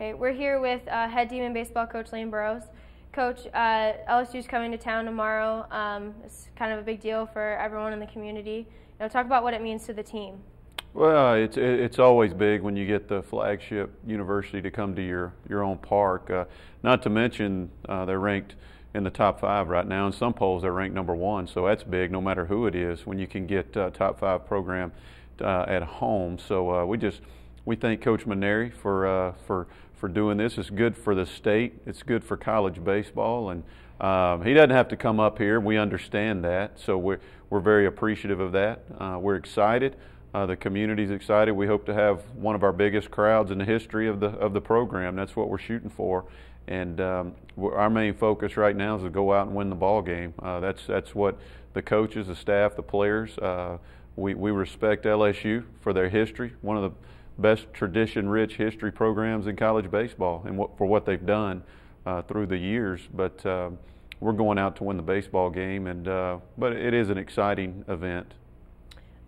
Okay, we're here with head Demon baseball coach Lane Burroughs. Coach, LSU's coming to town tomorrow. It's kind of a big deal for everyone in the community. Talk about what it means to the team. Well, it's always big when you get the flagship university to come to your own park. Not to mention they're ranked in the top 5 right now. In some polls, they're ranked number 1, so that's big no matter who it is when you can get top 5 program at home. So we thank Coach Maneri for doing this. It's good for the state. It's good for college baseball, and he doesn't have to come up here. We understand that, so we're very appreciative of that. We're excited. The community's excited. We hope to have one of our biggest crowds in the history of the program. That's what we're shooting for, and our main focus right now is to go out and win the ball game. That's what the coaches, the staff, the players. We respect LSU for their history, one of the best tradition-rich history programs in college baseball, and for what they've done through the years. But we're going out to win the baseball game, and but it is an exciting event.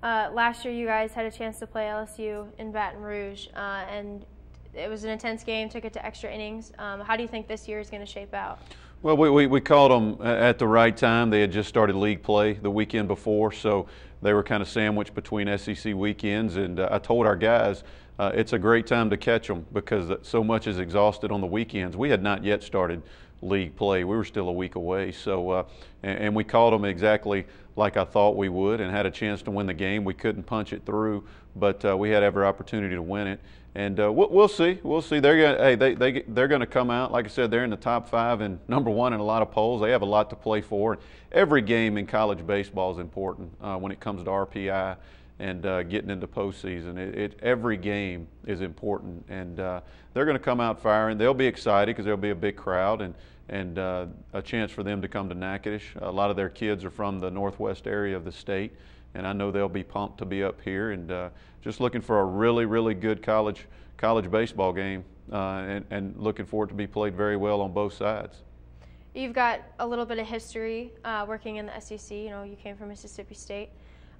Last year, you guys had a chance to play LSU in Baton Rouge, and it was an intense game. Took it to extra innings. How do you think this year is going to shape out? Well, we called them at the right time. They had just started league play the weekend before, so they were kind of sandwiched between SEC weekends. And I told our guys it's a great time to catch them because so much is exhausted on the weekends. We had not yet started league play. We were still a week away. So, and we called them exactly like I thought we would and had a chance to win the game. We couldn't punch it through, but we had every opportunity to win it. And we'll see. We'll see. They're going to come out. Like I said, they're in the top 5 and number 1 in a lot of polls. They have a lot to play for. Every game in college baseball is important when it comes to RPI and getting into postseason. Every game is important, and they're going to come out firing. They'll be excited because there'll be a big crowd and a chance for them to come to Natchitoches. A lot of their kids are from the northwest area of the state, and I know they'll be pumped to be up here and just looking for a really, really good college baseball game and looking for it to be played very well on both sides. You've got a little bit of history working in the SEC. You came from Mississippi State.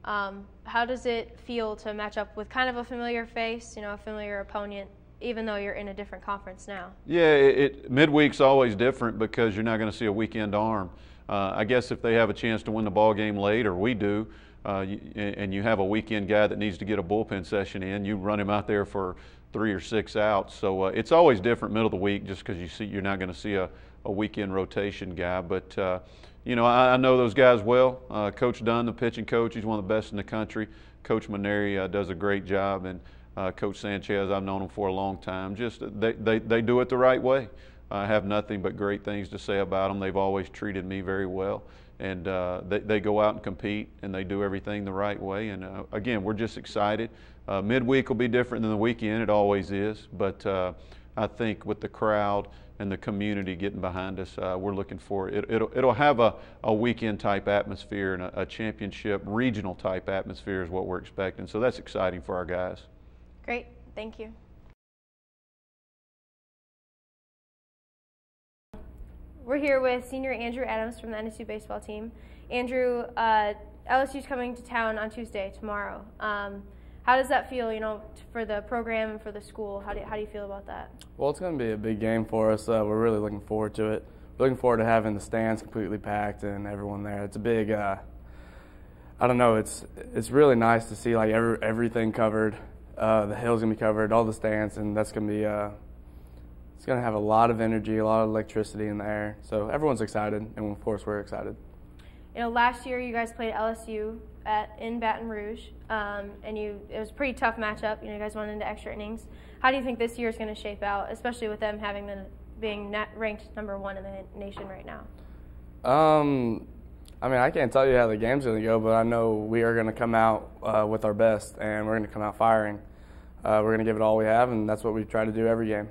How does it feel to match up with kind of a familiar face, a familiar opponent, even though you're in a different conference now? Yeah, midweek's always different because you're not going to see a weekend arm. I guess if they have a chance to win the ball game late, or we do, and you have a weekend guy that needs to get a bullpen session in, you run him out there for 3 or 6 outs. So it's always different middle of the week just because you're not going to see a weekend rotation guy. But I know those guys well. Coach Dunn, the pitching coach, he's one of the best in the country. Coach Maneri does a great job, and Coach Sanchez, I've known him for a long time. Just they do it the right way. I have nothing but great things to say about them. They've always treated me very well, and they go out and compete, and they do everything the right way. And again, we're just excited. Midweek will be different than the weekend. It always is, but I think with the crowd and the community getting behind us, we're looking for it. It'll have a weekend type atmosphere and a championship regional type atmosphere is what we're expecting. So that's exciting for our guys. Great, thank you. We're here with senior Andrew Adams from the NSU baseball team. Andrew, LSU's coming to town on Tuesday, tomorrow. How does that feel, for the program and for the school? How do you feel about that? Well, it's going to be a big game for us. We're really looking forward to it. We're looking forward to having the stands completely packed and everyone there. It's a big, I don't know, it's really nice to see like everything covered. The hill's going to be covered, all the stands, and that's going to be, it's going to have a lot of energy, a lot of electricity in the air. So everyone's excited, and of course we're excited. Last year you guys played LSU in Baton Rouge, and it was a pretty tough matchup. You guys went into extra innings. How do you think this year is going to shape out, especially with them being ranked number 1 in the nation right now? I mean, I can't tell you how the game's going to go, but I know we are going to come out with our best, and we're going to come out firing. We're going to give it all we have, and that's what we try to do every game.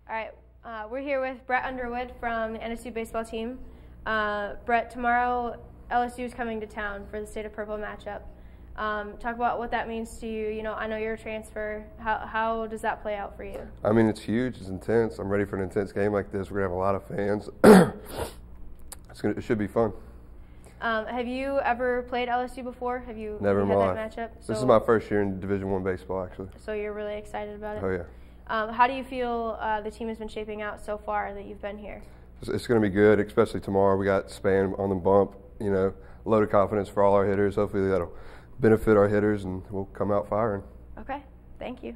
All right, we're here with Bret Underwood from the NSU baseball team. Bret, tomorrow LSU is coming to town for the State of Purple matchup. Talk about what that means to you. I know you're a transfer. How does that play out for you? I mean, it's huge. It's intense. I'm ready for an intense game like this. We're going to have a lot of fans. It should be fun. Have you ever played LSU before? Have you Never in had my that life. matchup? This is my first year in Division I baseball, actually. So you're really excited about it? Oh, yeah. How do you feel the team has been shaping out so far that you've been here? It's going to be good, especially tomorrow. We got Span on the bump, you know, load of confidence for all our hitters. Hopefully that'll benefit our hitters, and we'll come out firing. Okay, thank you.